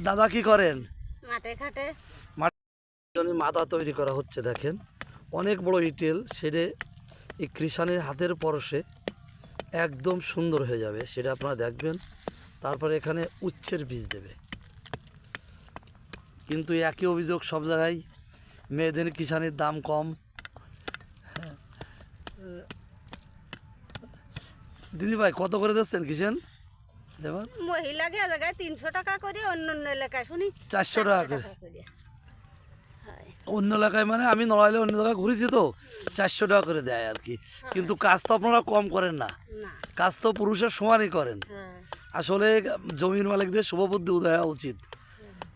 দাদা কি করেন? মাঠে ঘাটে মাথা তৈরি করা হচ্ছে দেখেন, অনেক বড় ইটেল, সেটা এই কৃষাণের হাতের পরশে একদম সুন্দর হয়ে যাবে, সেটা আপনারা দেখবেন। তারপরে এখানে উচ্ছের বীজ দেবে। কিন্তু একই অভিযোগ সব জায়গায়, মেয়েদের কৃষাণের দাম কম। দিদি ভাই কত করে দিচ্ছেন কিষাণ? দেবার মহিলাকে জায়গায় 300 টাকা করে, অন্য অন্য এলাকায় শুনি 400 টাকা করে। অন্য এলাকায় মানে আমি নড়াইলে অন্য জায়গায় ঘুরেছি তো, 400 টাকা করে দেয় আর কি। কিন্তু কাজ তো আপনারা কম করেন না, কাজ তো পুরুষের সমানই করেন। আসলে জমির মালিকদের শুভবুদ্ধি উদয় হওয়া উচিত,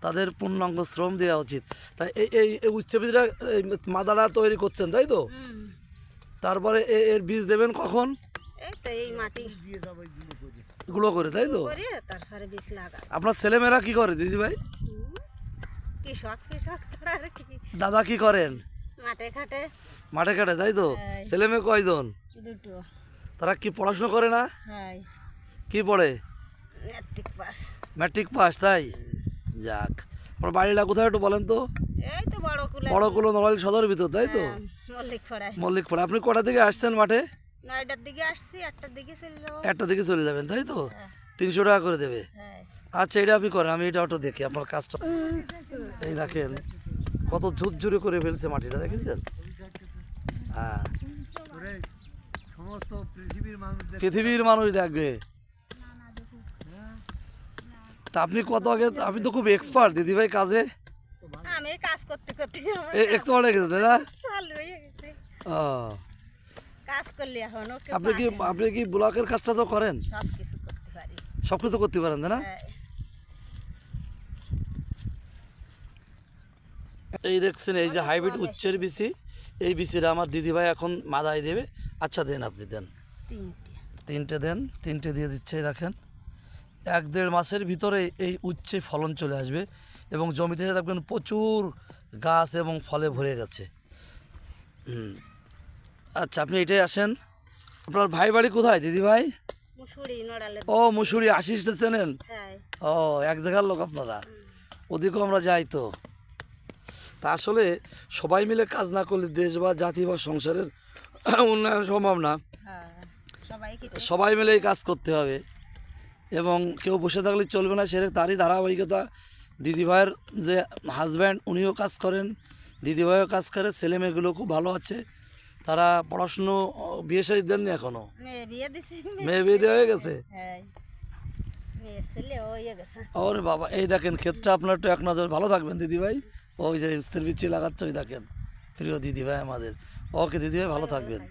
তাদের পূর্ণাঙ্গ শ্রম দেওয়া উচিত। তাই এই উচ্চবীজরা মাদাটা তৈরি করছেন, তাই তো? তারপরে এর বীজ দেবেন কখন? গুঁড়ো করে, তাই তো? আপনার ছেলেমেয়েরা কি করে দিদি ভাই? দাদা কি করেন? মাঠে ঘাটে, তাই তো? ছেলে মেয়ে কয়জন? তারা কি পড়াশোনা করে না? কি পড়ে? ম্যাট্রিক পাস, তাই? যাক, আপনার বাড়িটা কোথায় একটু বলেন তো? বড়কুলো, নড়াইল সদর ভিতর, তাই তো? মল্লিকপাড়া। আপনি কটা দিকে আসছেন মাঠে? 9টার দিকে আসছি, 8টার দিকে চলে যাবো। 1টার দিকে চলে যাবেন, তাই তো? 300 টাকা করে দেবে। আচ্ছা, এটা আপনি করেন, আমি এটা একটু দেখি আপনার কাজটা। এই দেখেন কত ঝুরঝুরে করে ফেলছে মাটিটা, দেখেছেন? হ্যাঁ, পৃথিবীর মানুষ দেখবে। তা আপনি কত আগে, আপনি তো খুব এক্সপার্ট দিদি ভাই কাজে। আমি কাজ করতে করতে এক্সপার্ট হয়ে গেছে, তাই না? ও, কাজ করলে এখন আপনি কি ব্লকের কাজটা তো করেন? সবকিছু করতে পারি, সবকিছু করতে পারেন, তাই না? এই দেখছেন, এই যে হাইব্রিড উচ্চের বিচি, এই বিচিটা আমার দিদিভাই এখন মাদায় দেবে। আচ্ছা দেন, আপনি দেন, 3টে দেন, 3টে দিয়ে দিচ্ছে। দেখেন 1-1.5 মাসের ভিতরে এই উচ্চে ফলন চলে আসবে এবং জমিতে দেখবেন প্রচুর গাছ এবং ফলে ভরে গেছে। আচ্ছা, আপনি এটাই আসেন। আপনার ভাই বাড়ি কোথায় দিদি ভাই? ও, মুসুরি। আশিসটা চেনেন? ও, এক জায়গার লোক আপনারা। ওদিকেও আমরা যাই তো। তা আসলে সবাই মিলে কাজ না করলে দেশ বা জাতি বা সংসারের উন্নয়ন সম্ভব না। সবাই মিলেই কাজ করতে হবে এবং কেউ বসে থাকলে চলবে না। সেটা তারই ধারাবাহিকতা। দিদিভাইয়ের যে হাজব্যান্ড, উনিও কাজ করেন, দিদিভাইও কাজ করে, ছেলে মেয়েগুলো খুব ভালো আছে। তারা পড়াশুনো, বিয়ে শাদী দেননি এখনো? মেয়ে বিয়ে দেওয়া হয়ে গেছে? ওরে বাবা, এই দেখেন ক্ষেতটা আপনার একটু এক নজর। ভালো থাকবেন দিদিভাই। ওই যে স্ত্রীর বিচি লাগাচ্ছে, ওই দেখেন প্রিয় দিদিভাই আমাদের। ওকে দিদিভাই, ভালো থাকবেন।